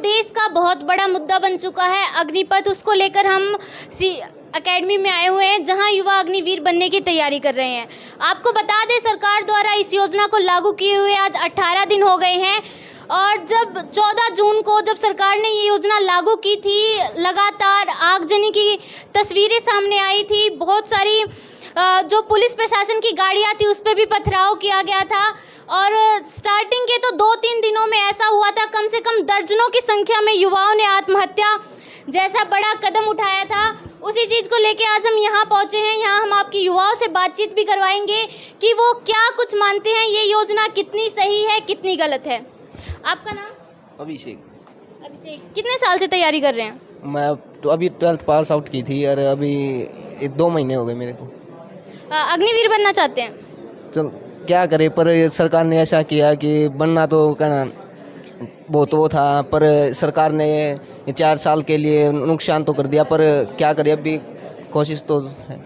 देश का बहुत बड़ा मुद्दा बन चुका है अग्निपथ, उसको लेकर हम एकेडमी में आए हुए हैं जहां युवा अग्निवीर बनने की तैयारी कर रहे हैं। आपको बता दें, सरकार द्वारा इस योजना को लागू किए हुए आज 18 दिन हो गए हैं और जब 14 जून को जब सरकार ने ये योजना लागू की थी, लगातार आगजनी की तस्वीरें सामने आई थी। बहुत सारी जो पुलिस प्रशासन की गाड़ियाँ थी उस पर भी पथराव किया गया था और स्टार्टिंग के तो 2-3 दिनों में ऐसा हुआ था, कम से कम दर्जनों की संख्या में युवाओं ने आत्महत्या जैसा बड़ा कदम उठाया था। उसी चीज़ को लेके आज हम यहाँ पहुँचे हैं। यहाँ हम आपकी युवाओं से बातचीत भी करवाएंगे कि वो क्या कुछ मानते हैं, ये योजना कितनी सही है कितनी गलत है। आपका नाम? अभिषेक। अभिषेक, कितने साल से तैयारी कर रहे हैं? मैं तो अभी 12th पास आउट की थी और अभी 2 महीने हो गए मेरे को। अग्निवीर बनना चाहते हैं? चल क्या करे, पर सरकार ने ऐसा किया कि बनना तो कहना बहुत वो था, पर सरकार ने 4 साल के लिए नुकसान तो कर दिया, पर क्या करे अभी कोशिश तो है।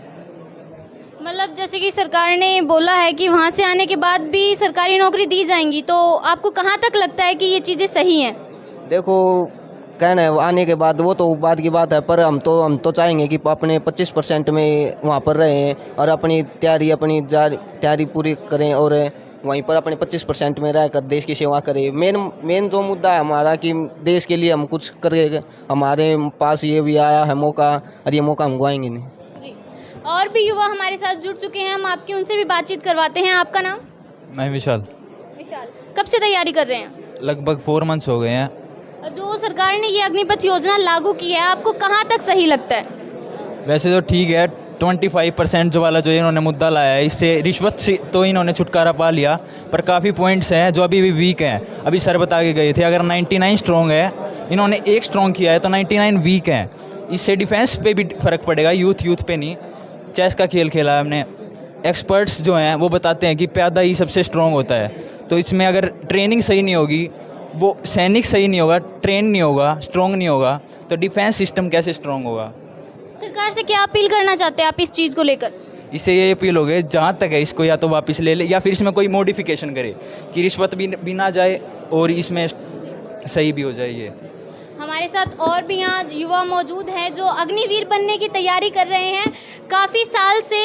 मतलब जैसे कि सरकार ने बोला है कि वहाँ से आने के बाद भी सरकारी नौकरी दी जाएंगी, तो आपको कहाँ तक लगता है कि ये चीज़ें सही हैं? देखो कहना है आने के बाद वो तो बाद की बात है, पर हम तो चाहेंगे कि अपने 25% में वहाँ पर रहें और अपनी तैयारी पूरी करें और वहीं पर अपने 25% में रहकर देश की सेवा करें। मेन जो मुद्दा है हमारा कि देश के लिए हम कुछ करें। हमारे पास ये भी आया है मौका और ये मौका हम गवाएंगे नहीं। जी, और भी युवा हमारे साथ जुड़ चुके हैं, हम आपकी उनसे भी बातचीत करवाते हैं। आपका नाम? मैं विशाल। विशाल, कब से तैयारी कर रहे हैं? लगभग 4 मंथ्स हो गए हैं। जो सरकार ने ये अग्निपथ योजना लागू की है, आपको कहाँ तक सही लगता है? वैसे तो ठीक है, 25% जो वाला जो इन्होंने मुद्दा लाया है, इससे रिश्वत से तो इन्होंने छुटकारा पा लिया, पर काफ़ी पॉइंट्स हैं जो अभी भी वीक हैं। अभी सर बता के गए थे, अगर 99 स्ट्रॉन्ग है, इन्होंने 1 स्ट्रॉन्ग किया है तो 99 वीक हैं। इससे डिफेंस पे भी फ़र्क पड़ेगा, यूथ पे नहीं। चेस का खेल खेला है हमने। एक्सपर्ट्स जो हैं वो बताते हैं कि प्यादा ही सबसे स्ट्रॉन्ग होता है, तो इसमें अगर ट्रेनिंग सही नहीं होगी, वो सैनिक सही नहीं होगा, ट्रेन नहीं होगा, स्ट्रॉन्ग नहीं होगा, तो डिफेंस सिस्टम कैसे स्ट्रॉन्ग होगा? सरकार से क्या अपील करना चाहते हैं आप इस चीज़ को लेकर? इससे ये अपील हो गई, जहाँ तक है इसको या तो वापस ले ले या फिर इसमें कोई मॉडिफिकेशन करे कि रिश्वत भी ना जाए और इसमें सही भी हो जाए। ये हमारे साथ और भी यहाँ युवा मौजूद हैं जो अग्निवीर बनने की तैयारी कर रहे हैं, काफ़ी साल से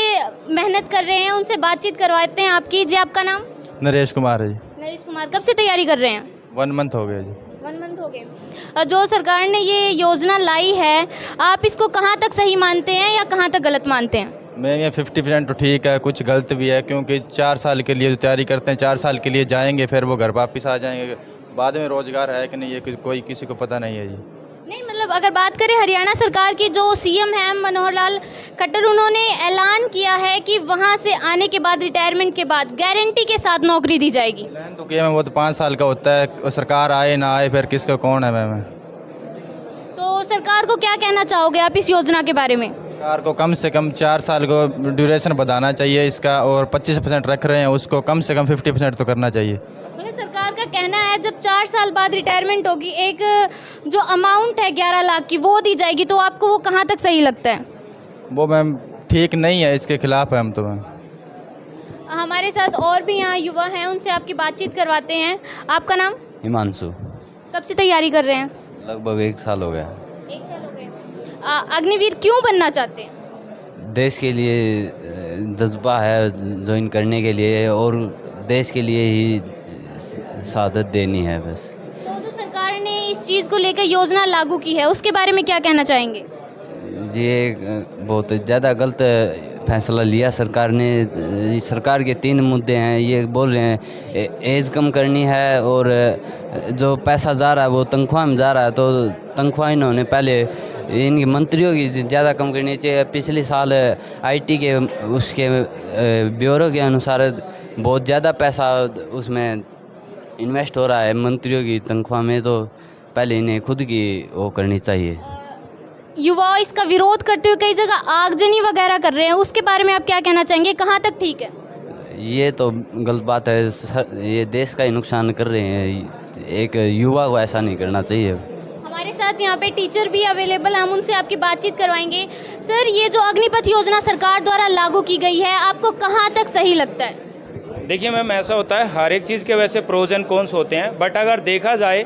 मेहनत कर रहे हैं। उनसे बातचीत करवाते हैं आपकी। जी, आपका नाम? नरेश कुमार है जी। नरेश कुमार, कब से तैयारी कर रहे हैं? 1 मंथ हो गया जी। 1 मंथ हो गए। जो सरकार ने ये योजना लाई है, आप इसको कहाँ तक सही मानते हैं या कहाँ तक गलत मानते हैं? मैं ये 50% तो ठीक है, कुछ गलत भी है, क्योंकि 4 साल के लिए जो तैयारी करते हैं, 4 साल के लिए जाएंगे, फिर वो घर वापस आ जाएंगे। बाद में रोजगार है कि नहीं ये कोई किसी को पता नहीं है जी। नहीं, मतलब अगर बात करें हरियाणा सरकार की, जो सीएम हैं मनोहर लाल खट्टर, उन्होंने ऐलान किया है कि वहाँ से आने के बाद, रिटायरमेंट के बाद गारंटी के साथ नौकरी दी जाएगी। ऐलान तो किया, वो तो 5 साल का होता है, सरकार आए ना आए फिर किसका कौन है। मैं तो सरकार को क्या कहना चाहोगे आप इस योजना के बारे में? सरकार को कम से कम 4 साल को ड्यूरेशन बढ़ाना चाहिए इसका, और 25% रख रहे हैं उसको कम से कम 50% तो करना चाहिए। सरकार का कहना है जब 4 साल बाद रिटायरमेंट होगी, एक जो अमाउंट है 11 लाख की वो दी जाएगी, तो आपको वो कहाँ तक सही लगता है? वो मैम ठीक नहीं है, इसके खिलाफ है हम तो। हमारे साथ और भी यहाँ युवा हैं, उनसे आपकी बातचीत करवाते हैं। आपका नाम? हिमांशु। कब से तैयारी कर रहे हैं? लगभग 1 साल हो गया। 1 साल हो गए। अग्निवीर क्यों बनना चाहते हैं? देश के लिए जज्बा है ज्वाइन करने के लिए, और देश के लिए ही शहादत देनी है बस। तो जो सरकार ने इस चीज़ को लेकर योजना लागू की है, उसके बारे में क्या कहना चाहेंगे? ये बहुत ज़्यादा गलत फैसला लिया सरकार ने। सरकार के 3 मुद्दे हैं, ये बोल रहे हैं एज कम करनी है और जो पैसा जा रहा है वो तनख्वाह में जा रहा है, तो तनख्वाह इन्होंने पहले इनकी मंत्रियों की ज़्यादा कम करनी चाहिए। पिछले साल आईटी के उसके ब्यूरो के अनुसार बहुत ज़्यादा पैसा उसमें इन्वेस्ट हो रहा है मंत्रियों की तनख्वाह में, तो पहले इन्हें खुद की वो करनी चाहिए। युवा इसका विरोध करते हुए कई जगह आगजनी वगैरह कर रहे हैं, उसके बारे में आप क्या कहना चाहेंगे? कहाँ तक ठीक है? ये तो गलत बात है, ये देश का ही नुकसान कर रहे हैं। एक युवा को ऐसा नहीं करना चाहिए। हमारे साथ यहाँ पे टीचर भी अवेलेबल, हम उनसे आपकी बातचीत करवाएंगे। सर, ये जो अग्निपथ योजना सरकार द्वारा लागू की गई है, आपको कहाँ तक सही लगता है? देखिए मैम, ऐसा होता है हर एक चीज़ के वैसे प्रोज एंड कॉन्स होते हैं, बट अगर देखा जाए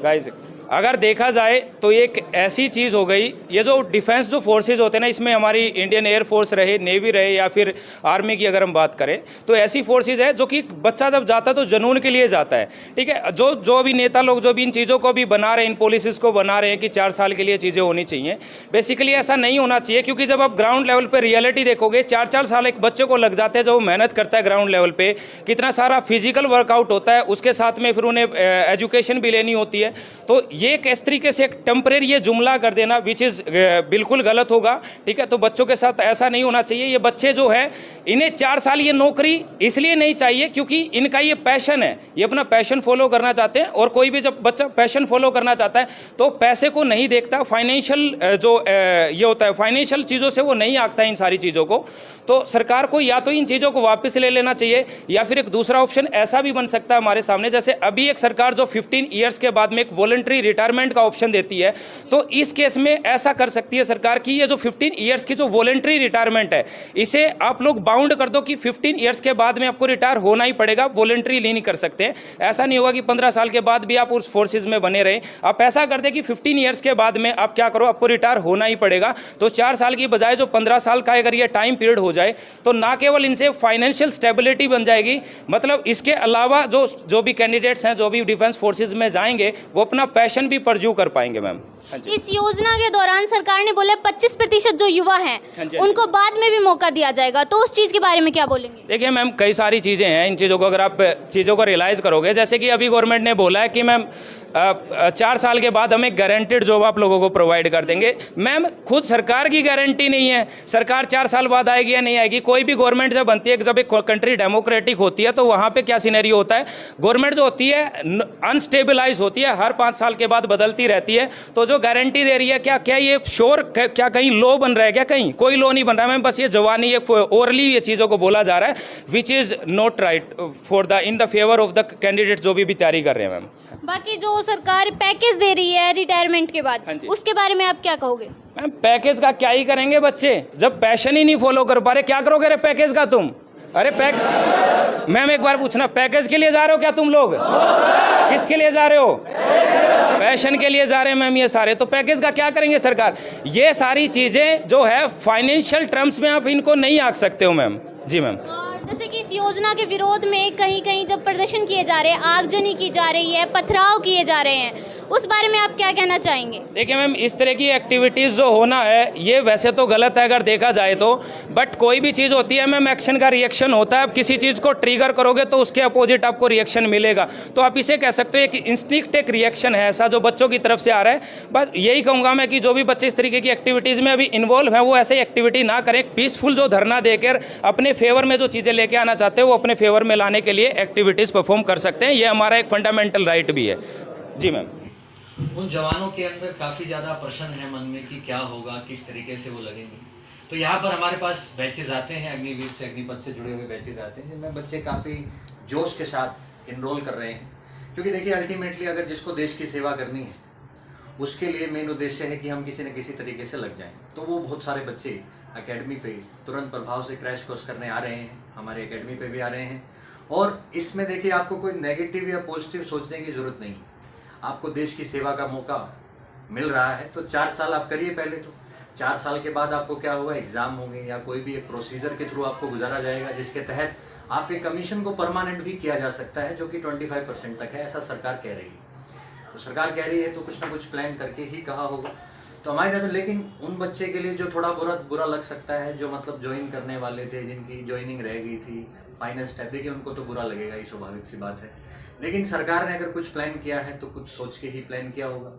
गाइज अगर देखा जाए तो एक ऐसी चीज़ हो गई, ये जो डिफेंस जो फोर्सेज होते हैं ना, इसमें हमारी इंडियन एयरफोर्स रहे, नेवी रहे या फिर आर्मी की अगर हम बात करें, तो ऐसी फोर्सेज है जो कि बच्चा जब जाता है तो जुनून के लिए जाता है। ठीक है, जो भी नेता लोग जो भी इन चीज़ों को भी बना रहे हैं, इन पॉलिसीज़ को बना रहे हैं कि 4 साल के लिए चीज़ें होनी चाहिए, बेसिकली ऐसा नहीं होना चाहिए। क्योंकि जब आप ग्राउंड लेवल पर रियलिटी देखोगे, 4-4 साल एक बच्चे को लग जाते हैं, जो मेहनत करता है ग्राउंड लेवल पे, कितना सारा फिजिकल वर्कआउट होता है, उसके साथ में फिर उन्हें एजुकेशन भी लेनी होती है। तो ये किस तरीके से एक टेम्परेरी ये जुमला कर देना विच इज़ बिल्कुल गलत होगा। ठीक है, तो बच्चों के साथ ऐसा नहीं होना चाहिए। ये बच्चे जो हैं, इन्हें 4 साल ये नौकरी इसलिए नहीं चाहिए क्योंकि इनका ये पैशन है, ये अपना पैशन फॉलो करना चाहते हैं। और कोई भी जब बच्चा पैशन फॉलो करना चाहता है तो पैसे को नहीं देखता, फाइनेंशियल जो ये होता है, फाइनेंशियल चीज़ों से वो नहीं आंकता इन सारी चीज़ों को। तो सरकार को या तो इन चीज़ों को वापस ले लेना चाहिए, या फिर एक दूसरा ऑप्शन ऐसा भी बन सकता है हमारे सामने, जैसे अभी एक सरकार जो 15 ईयर्स के बाद में एक वॉलंटरी रिटायरमेंट का ऑप्शन देती है, तो इस केस में ऐसा कर सकती है सरकार की ये जो 15 ईयर्स की जो वॉलंटरी रिटायरमेंट है, इसे आप लोग बाउंड कर दो कि 15 ईयर्स के बाद में आपको रिटायर होना ही पड़ेगा, वॉलंटरी नहीं कर सकते। ऐसा नहीं होगा कि 15 साल के बाद भी आप उस फोर्सेज में बने रहें। आप ऐसा कर दे कि 15 ईयर्स के बाद में आप क्या करो, आपको रिटायर होना ही पड़ेगा। तो 4 साल की बजाय जो 15 साल का अगर ये टाइम पीरियड हो जाए, तो ना केवल इनसे फाइनेंशियल स्टेबिलिटी बन जाएगी, मतलब इसके अलावा जो भी कैंडिडेट्स हैं, जो भी डिफेंस फोर्सेज में जाएंगे, वो अपना पैशन भी परज्यू कर पाएंगे। मैम, इस योजना के दौरान सरकार ने बोला 25% जो युवा हैं उनको बाद में भी मौका दिया जाएगा, तो उस चीज़ के बारे में क्या बोलेंगे? देखिए मैम, कई सारी चीज़ें हैं, इन चीज़ों को अगर आप चीज़ों को रियलाइज़ करोगे, जैसे कि अभी गवर्नमेंट ने बोला है कि मैम 4 साल के बाद हम एक गारंटेड जॉब आप लोगों को प्रोवाइड कर देंगे। मैम, खुद सरकार की गारंटी नहीं है सरकार 4 साल बाद आएगी या नहीं आएगी। कोई भी गवर्नमेंट जब बनती है, जब एक कंट्री डेमोक्रेटिक होती है, तो वहाँ पे क्या सिनेरियो होता है, गवर्नमेंट जो होती है अनस्टेबलाइज होती है, हर 5 साल के बाद बदलती रहती है। तो जो गारंटी दे रही है, क्या ये श्योर, क्या कहीं लॉ बन रहा है? क्या कहीं कोई लॉ नहीं बन रहा है मैम, बस ये जवानी एक ओरली ये चीज़ों को बोला जा रहा है, which is not right for the in the favour of the candidate जो भी तैयारी कर रहे हैं। मैम, बाकी जो सरकार पैकेज दे रही है रिटायरमेंट के बाद, उसके बारे में आप क्या कहोगे? मैम, पैकेज का क्या ही करेंगे बच्चे, जब पैशन ही नहीं फॉलो कर पा रहे, क्या करोगे रे पैकेज का तुम? अरे मैम एक बार पूछना, पैकेज के लिए जा रहे हो क्या तुम लोग? किसके लिए जा रहे हो? पैशन के लिए जा रहे हैं मैम ये सारे। तो पैकेज का क्या करेंगे सरकार? ये सारी चीज़ें जो है फाइनेंशियल टर्म्स में आप इनको नहीं आंक सकते हो मैम। जी मैम। जैसे कि इस योजना के विरोध में कहीं कहीं जब प्रदर्शन किए जा रहे हैं, आगजनी की जा रही है, पथराव किए जा रहे हैं, उस बारे में आप क्या कहना चाहेंगे? देखिए मैम, इस तरह की एक्टिविटीज़ जो होना है ये वैसे तो गलत है अगर देखा जाए तो, बट कोई भी चीज़ होती है मैम, एक्शन का रिएक्शन होता है। आप किसी चीज़ को ट्रिगर करोगे तो उसके अपोजिट आपको रिएक्शन मिलेगा। तो आप इसे कह सकते हो एक इंस्टिंक्ट एक रिएक्शन है ऐसा जो बच्चों की तरफ से आ रहा है। बस यही कहूँगा मैं कि जो भी बच्चे इस तरीके की एक्टिविटीज़ में अभी इन्वॉल्व हैं, वो ऐसे एक्टिविटी ना करें। पीसफुल जो धरना देकर अपने फेवर में जो चीज़ें लेके आना चाहते हैं, वो अपने फेवर में लाने के लिए एक्टिविटीज़ परफॉर्म कर सकते हैं। ये हमारा एक फंडामेंटल राइट भी है। जी मैम। उन जवानों के अंदर काफ़ी ज़्यादा प्रश्न है मन में कि क्या होगा, किस तरीके से वो लगेंगे। तो यहाँ पर हमारे पास बैचेज आते हैं, अग्निवीर से अग्निपथ से जुड़े हुए बैचेज आते हैं, जिनमें बच्चे काफ़ी जोश के साथ इनरोल कर रहे हैं। क्योंकि देखिए, अल्टीमेटली अगर जिसको देश की सेवा करनी है, उसके लिए मेन उद्देश्य है कि हम किसी न किसी तरीके से लग जाएं। तो वो बहुत सारे बच्चे एकेडमी पे तुरंत प्रभाव से क्रैश कोर्स करने आ रहे हैं, हमारे एकेडमी पे भी आ रहे हैं। और इसमें देखिए, आपको कोई नेगेटिव या पॉजिटिव सोचने की ज़रूरत नहीं। आपको देश की सेवा का मौका मिल रहा है तो 4 साल आप करिए। पहले तो 4 साल के बाद आपको क्या होगा, एग्ज़ाम होंगे या कोई भी एक प्रोसीजर के थ्रू आपको गुजारा जाएगा, जिसके तहत आपके कमीशन को परमानेंट भी किया जा सकता है, जो कि 25% तक है, ऐसा सरकार कह रही है। तो सरकार कह रही है तो कुछ ना कुछ प्लान करके ही कहा होगा। तो हमारी नज़र, लेकिन उन बच्चे के लिए जो थोड़ा बुरा लग सकता है, जो मतलब ज्वाइन करने वाले थे, जिनकी ज्वाइनिंग रह गई थी, फाइनेंस टाइप, देखिए उनको तो बुरा लगेगा ही, स्वाभाविक सी बात है। लेकिन सरकार ने अगर कुछ प्लान किया है तो कुछ सोच के ही प्लान किया होगा।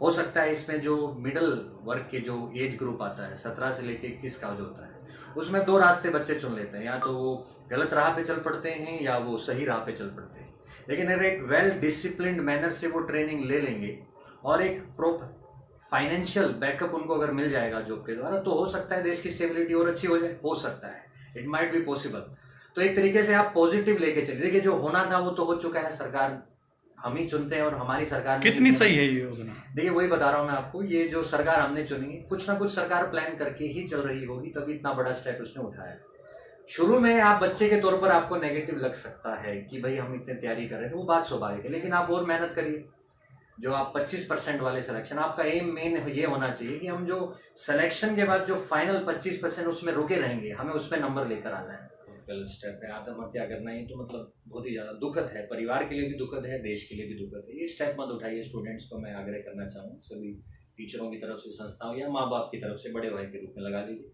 हो सकता है इसमें जो मिडिल वर्ग के जो एज ग्रुप आता है, 17 से लेकर 21 का जो होता है, उसमें 2 रास्ते बच्चे चुन लेते हैं। या तो वो गलत राह पे चल पड़ते हैं या वो सही राह पे चल पड़ते हैं। लेकिन अगर एक वेल डिसिप्लिन्ड मैनर से वो ट्रेनिंग ले लेंगे और एक प्रॉपर फाइनेंशियल बैकअप उनको अगर मिल जाएगा जॉब के द्वारा, तो हो सकता है देश की स्टेबिलिटी और अच्छी हो जाए। हो सकता है, इट माइट बी पॉसिबल। तो एक तरीके से आप पॉजिटिव लेके चलिए। देखिए, जो होना था वो तो हो चुका है, सरकार हम ही चुनते हैं और हमारी सरकार कितनी सही है ये योजना? देखिए, वही बता रहा हूँ मैं आपको, ये जो सरकार हमने चुनी है, कुछ ना कुछ सरकार प्लान करके ही चल रही होगी, तभी इतना बड़ा स्टेप उसने उठाया। शुरू में आप बच्चे के तौर पर आपको नेगेटिव लग सकता है कि भाई हम इतने तैयारी कर रहे हैं, तो वो बात स्वाभाविक है। लेकिन आप और मेहनत करिए, जो आप 25% वाले सिलेक्शन, आपका एम मेन ये होना चाहिए कि हम जो सिलेक्शन के बाद जो फाइनल 25% उसमें रुके रहेंगे, हमें उसमें नंबर लेकर आना है। गलत स्टेप है, आत्महत्या करना, ये तो मतलब बहुत ही ज़्यादा दुखद है, परिवार के लिए भी दुखद है, देश के लिए भी दुखद है। ये स्टेप मत उठाइए। स्टूडेंट्स को मैं आग्रह करना चाहूँ, सभी टीचरों की तरफ से, संस्थाओं या माँ बाप की तरफ से, बड़े भाई के रूप में लगा लीजिए,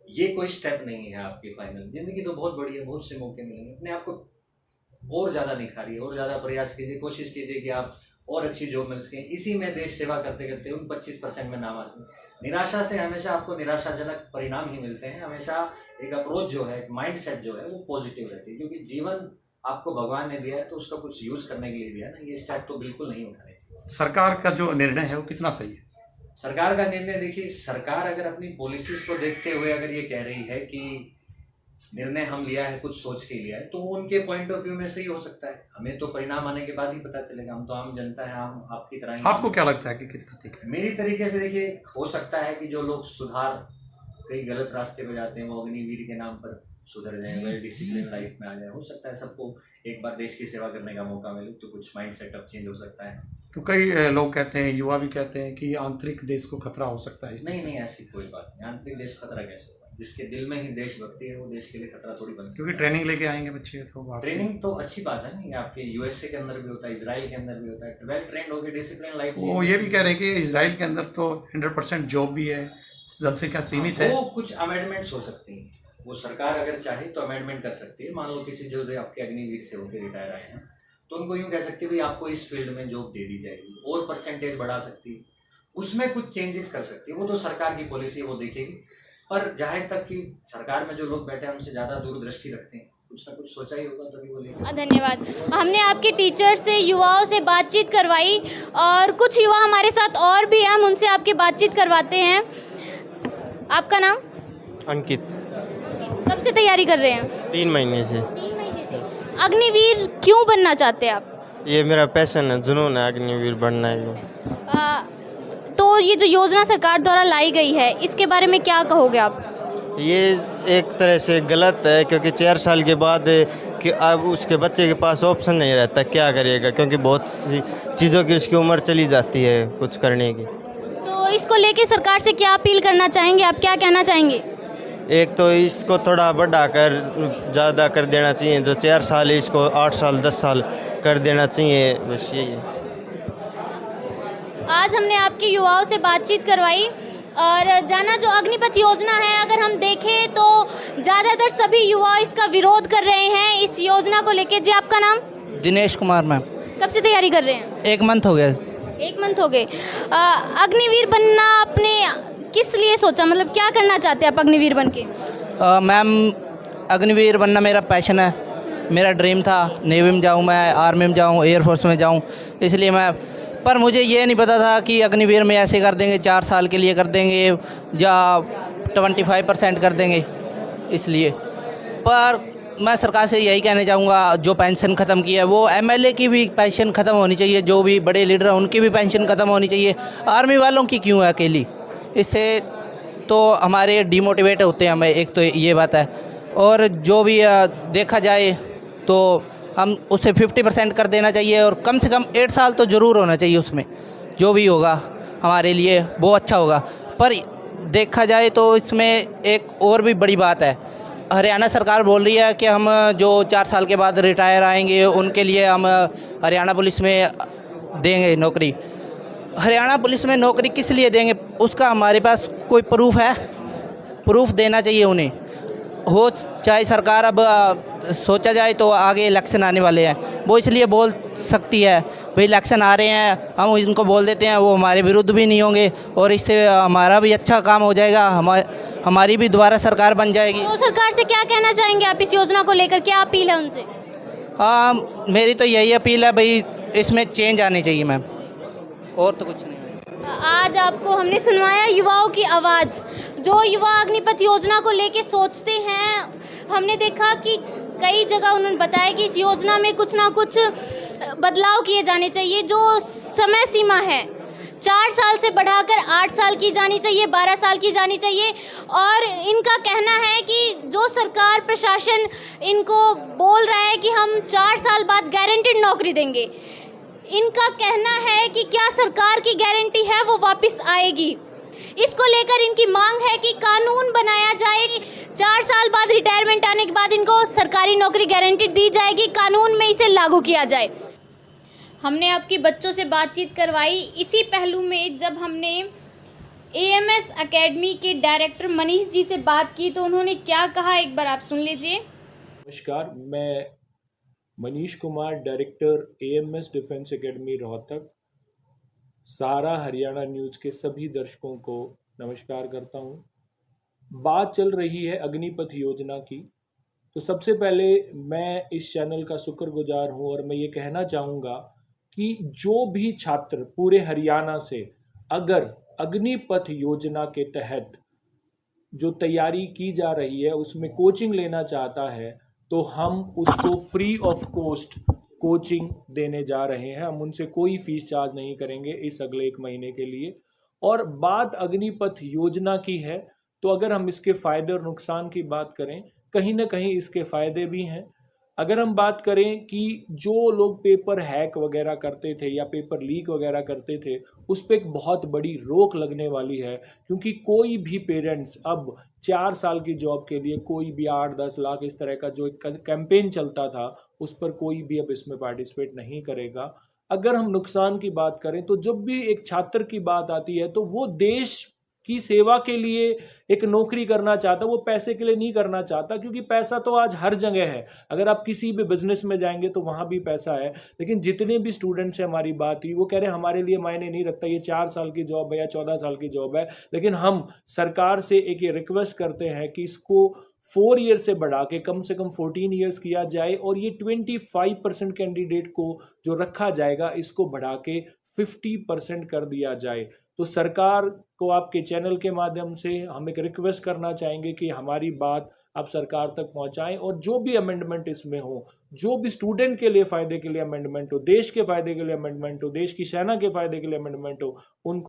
ये कोई स्टेप नहीं है आपकी फाइनल। ज़िंदगी तो बहुत बड़ी है, बहुत से मौके मिलेंगे, अपने आप को और ज़्यादा निखारिए, और ज़्यादा प्रयास कीजिए, कोशिश कीजिए कि आप और अच्छी जॉब मिल सकें। इसी में देश सेवा करते करते उन 25% में नाम आ सकें। निराशा से हमेशा आपको निराशाजनक परिणाम ही मिलते हैं। हमेशा एक अप्रोच जो है, एक माइंड सेट जो है वो पॉजिटिव रहती है, क्योंकि जीवन आपको भगवान ने दिया है तो उसका कुछ यूज़ करने के लिए दिया है ना। ये स्टेप तो बिल्कुल नहीं उठाने चाहिए। सरकार का जो निर्णय है वो कितना सही है? सरकार का निर्णय देखिए, सरकार अगर अपनी पॉलिसीज़ को देखते हुए अगर ये कह रही है कि निर्णय हम लिया है कुछ सोच के लिया है, तो उनके पॉइंट ऑफ व्यू में सही हो सकता है। हमें तो परिणाम आने के बाद ही पता चलेगा, हम तो आम जनता है, हम आपकी तरह ही। आपको क्या लगता है कि कितना ठीक है? मेरी तरीके से देखिए, हो सकता है कि जो लोग सुधार कई गलत रास्ते पे जाते हैं वो अग्निवीर के नाम पर सुधर जाए, वेल डिसिप्लिन लाइफ में आ जाए। हो सकता है सबको एक बार देश की सेवा करने का मौका मिले तो कुछ माइंड सेटअप चेंज हो सकता है। तो कई लोग कहते हैं, युवा भी कहते हैं कि आंतरिक देश को खतरा हो सकता है इससे। नहीं, ऐसी कोई बात नहीं। आंतरिक देश खतरा कैसे होगा? जिसके दिल में ही देशभक्ति है वो देश के लिए खतरा थोड़ी बन सकता है। क्योंकि ट्रेनिंग लेके आएंगे बच्चे, तो बात ट्रेनिंग तो अच्छी बात है ना। ये आपके यूएसए के अंदर भी होता है, इजराइल के अंदर भी होता है, वेल ट्रेंड होकर डिसिप्लिन लाइफ। वो ये भी कह रहे हैं कि इजराइल के अंदर तो 100% जॉब भी है, जनसंख्या सीमित है। वो कुछ अमेंडमेंट्स हो सकती हैं, वो सरकार अगर चाहे तो अमेंडमेंट कर सकती है। मान लो किसी जो आपके अग्निवीर से होकर रिटायर आए हैं तो उनको यूँ कह सकती है भाई आपको इस फील्ड में जॉब दे दी जाएगी, और परसेंटेज बढ़ा सकती है, उसमें कुछ चेंजेस कर सकती है। वो तो सरकार की पॉलिसी है, वो देखेगी। पर जहाँ तक कि सरकार में जो लोग बैठे हैं हमसे ज़्यादा दूरदृष्टि रखते हैं, कुछ ना कुछ सोचा ही होगा तभी बोलेंगे। धन्यवाद। हमने आपके टीचर से, युवाओं से बातचीत करवाई और कुछ युवा हमारे साथ और भी हैं, हम उनसे आपकी बातचीत करवाते हैं। आपका नाम? अंकित। कब से तैयारी कर रहे हैं? 3 महीने से। 3 महीने से। अग्निवीर क्यों बनना चाहते हैं आप? ये मेरा पैशन है, जुनून है, अग्निवीर बनना है। तो ये जो योजना सरकार द्वारा लाई गई है, इसके बारे में क्या कहोगे आप? ये एक तरह से गलत है, क्योंकि 4 साल के बाद कि अब उसके बच्चे के पास ऑप्शन नहीं रहता, क्या करेगा, क्योंकि बहुत सी चीज़ों की उसकी उम्र चली जाती है कुछ करने की। तो इसको लेके सरकार से क्या अपील करना चाहेंगे आप, क्या कहना चाहेंगे? एक तो इसको थोड़ा बढ़ाकर ज़्यादा कर देना चाहिए, जो 4 साल है इसको 8 साल 10 साल कर देना चाहिए, बस यही है। आज हमने आपके युवाओं से बातचीत करवाई और जाना जो अग्निपथ योजना है, अगर हम देखें तो ज़्यादातर सभी युवा इसका विरोध कर रहे हैं इस योजना को लेके। जी, आपका नाम? दिनेश कुमार मैम। कब से तैयारी कर रहे हैं? 1 मंथ हो गया। 1 मंथ हो गए। अग्निवीर बनना आपने किस लिए सोचा, मतलब क्या करना चाहते हैं आप अग्निवीर बन के? मैम, अग्निवीर बनना मेरा पैशन है, मेरा ड्रीम था। नेवी में जाऊँ मैं, आर्मी में जाऊँ, एयरफोर्स में जाऊँ, इसलिए मैं, पर मुझे ये नहीं पता था कि अग्निवीर में ऐसे कर देंगे, 4 साल के लिए कर देंगे या 25% कर देंगे, इसलिए। पर मैं सरकार से यही कहना चाहूँगा, जो पेंशन ख़त्म की है वो एमएलए की भी पेंशन ख़त्म होनी चाहिए, जो भी बड़े लीडर हैं उनकी भी पेंशन ख़त्म होनी चाहिए। आर्मी वालों की क्यों है अकेली? इससे तो हमारे डिमोटिवेट होते हैं हमें, एक तो ये बात है। और जो भी देखा जाए तो हम उसे 50% कर देना चाहिए, और कम से कम 8 साल तो ज़रूर होना चाहिए उसमें। जो भी होगा हमारे लिए वो अच्छा होगा। पर देखा जाए तो इसमें एक और भी बड़ी बात है, हरियाणा सरकार बोल रही है कि हम जो 4 साल के बाद रिटायर आएंगे उनके लिए हम हरियाणा पुलिस में देंगे नौकरी। हरियाणा पुलिस में नौकरी किस लिए देंगे? उसका हमारे पास कोई प्रूफ है? प्रूफ देना चाहिए उन्हें। हो चाहे सरकार, अब सोचा जाए तो आगे इलेक्शन आने वाले हैं, वो इसलिए बोल सकती है भाई इलेक्शन आ रहे हैं, हम इनको बोल देते हैं, वो हमारे विरुद्ध भी नहीं होंगे और इससे हमारा भी अच्छा काम हो जाएगा, हमारी भी दोबारा सरकार बन जाएगी। तो सरकार से क्या कहना चाहेंगे आप इस योजना को लेकर, क्या अपील है उनसे? हाँ, मेरी तो यही अपील है भाई, इसमें चेंज आनी चाहिए मैम, और तो कुछ नहीं। आज आपको हमने सुनवाया युवाओं की आवाज़, जो युवा अग्निपथ योजना को लेके सोचते हैं। हमने देखा कि कई जगह उन्होंने बताया कि इस योजना में कुछ ना कुछ बदलाव किए जाने चाहिए। जो समय सीमा है 4 साल से बढ़ाकर 8 साल की जानी चाहिए, 12 साल की जानी चाहिए। और इनका कहना है कि जो सरकार प्रशासन इनको बोल रहा है कि हम 4 साल बाद गारंटीड नौकरी देंगे, इनका कहना है कि क्या सरकार की गारंटी है वो वापस आएगी। इसको लेकर इनकी मांग है कि कानून बनाया जाए, 4 साल बाद रिटायरमेंट आने के बाद इनको सरकारी नौकरी गारंटी दी जाएगी, कानून में इसे लागू किया जाए। हमने आपके बच्चों से बातचीत करवाई इसी पहलू में जब हमने AMS एकेडमी के डायरेक्टर मनीष जी से बात की तो उन्होंने क्या कहा, एक बार आप सुन लीजिए। नमस्कार, मैं Manish Kumar, director AMS defence academy Rohtak, Sahara Haryana news के सभी दर्शकों को नमस्कार करता हूं। बात चल रही है अग्निपथ योजना की, तो सबसे पहले मैं इस चैनल का शुक्रगुजार हूं और मैं ये कहना चाहूँगा कि जो भी छात्र पूरे हरियाणा से अगर अग्निपथ योजना के तहत जो तैयारी की जा रही है उसमें कोचिंग लेना चाहता है तो हम उसको फ्री ऑफ कॉस्ट कोचिंग देने जा रहे हैं। हम उनसे कोई फीस चार्ज नहीं करेंगे इस अगले 1 महीने के लिए। और बात अग्निपथ योजना की है तो अगर हम इसके फ़ायदे और नुकसान की बात करें, कहीं ना कहीं इसके फ़ायदे भी हैं। अगर हम बात करें कि जो लोग पेपर हैक वगैरह करते थे या पेपर लीक वगैरह करते थे, उस पर एक बहुत बड़ी रोक लगने वाली है, क्योंकि कोई भी पेरेंट्स अब 4 साल की जॉब के लिए कोई भी 8-10 लाख इस तरह का जो एक कैंपेन चलता था उस पर कोई भी अब इसमें पार्टिसिपेट नहीं करेगा। अगर हम नुकसान की बात करें तो जब भी एक छात्र की बात आती है तो वो देश की सेवा के लिए एक नौकरी करना चाहता, वो पैसे के लिए नहीं करना चाहता, क्योंकि पैसा तो आज हर जगह है। अगर आप किसी भी बिजनेस में जाएंगे तो वहाँ भी पैसा है। लेकिन जितने भी स्टूडेंट से हमारी बात हुई वो कह रहे हैं हमारे लिए मायने नहीं रखता, ये 4 साल की जॉब है या 14 साल की जॉब है। लेकिन हम सरकार से एक ये रिक्वेस्ट करते हैं कि इसको 4 ईयर से बढ़ा के कम से कम 14 ईयर्स किया जाए और ये 25% कैंडिडेट को जो रखा जाएगा इसको बढ़ा के 50% कर दिया जाए। तो सरकार को आपके चैनल के माध्यम से हम एक रिक्वेस्ट करना चाहेंगे कि हमारी बात आप सरकार तक पहुंचाएं और जो भी अमेंडमेंट इसमें हो, जो भी स्टूडेंट के लिए फ़ायदे के लिए अमेंडमेंट हो, देश के फ़ायदे के लिए अमेंडमेंट हो, देश की सेना के फ़ायदे के लिए अमेंडमेंट हो, उनको